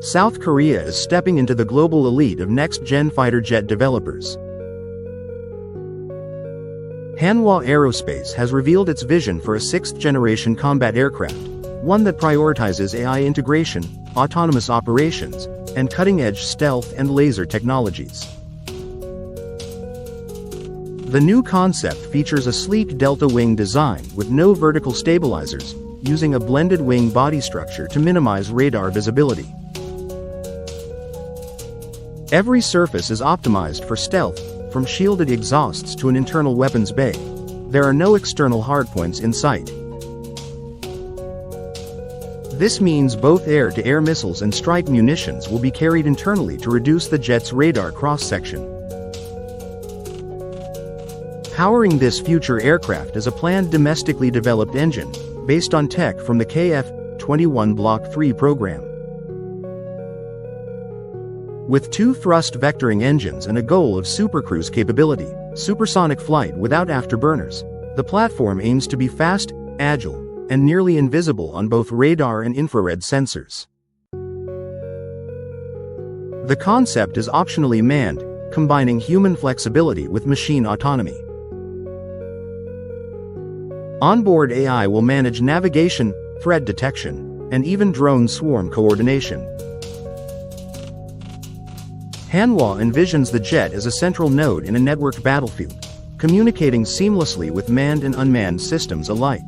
South Korea is stepping into the global elite of next-gen fighter jet developers. Hanwha Aerospace has revealed its vision for a sixth-generation combat aircraft, one that prioritizes AI integration, autonomous operations, and cutting-edge stealth and laser technologies. The new concept features a sleek delta wing design with no vertical stabilizers, using a blended wing body structure to minimize radar visibility. Every surface is optimized for stealth, from shielded exhausts to an internal weapons bay. There are no external hardpoints in sight. This means both air-to-air missiles and strike munitions will be carried internally to reduce the jet's radar cross-section. Powering this future aircraft is a planned domestically developed engine, based on tech from the KF-21 Block 3 program. With 2 thrust vectoring engines and a goal of Supercruise capability, supersonic flight without afterburners, the platform aims to be fast, agile, and nearly invisible on both radar and infrared sensors. The concept is optionally manned, combining human flexibility with machine autonomy. Onboard AI will manage navigation, threat detection, and even drone swarm coordination. Hanwha envisions the jet as a central node in a networked battlefield, communicating seamlessly with manned and unmanned systems alike.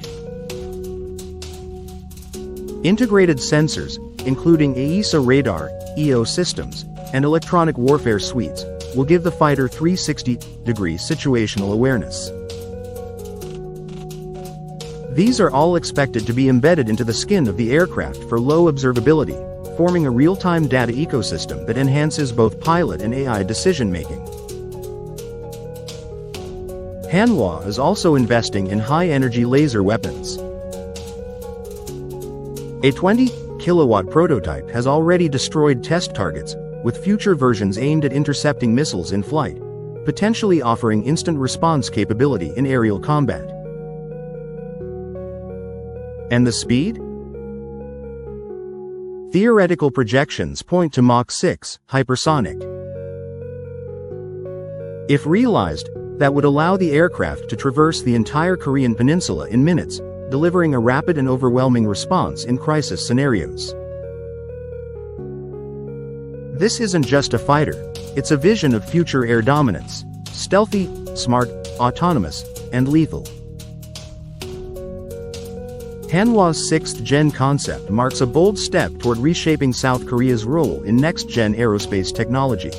Integrated sensors, including AESA radar, EO systems, and electronic warfare suites, will give the fighter 360-degree situational awareness. These are all expected to be embedded into the skin of the aircraft for low observability, forming a real-time data ecosystem that enhances both pilot and AI decision-making. Hanwha is also investing in high-energy laser weapons. A 20-kilowatt prototype has already destroyed test targets, with future versions aimed at intercepting missiles in flight, potentially offering instant response capability in aerial combat. And the speed? Theoretical projections point to Mach 6, hypersonic. If realized, that would allow the aircraft to traverse the entire Korean Peninsula in minutes, delivering a rapid and overwhelming response in crisis scenarios. This isn't just a fighter, it's a vision of future air dominance: stealthy, smart, autonomous, and lethal. Hanwha's sixth-gen concept marks a bold step toward reshaping South Korea's role in next-gen aerospace technology.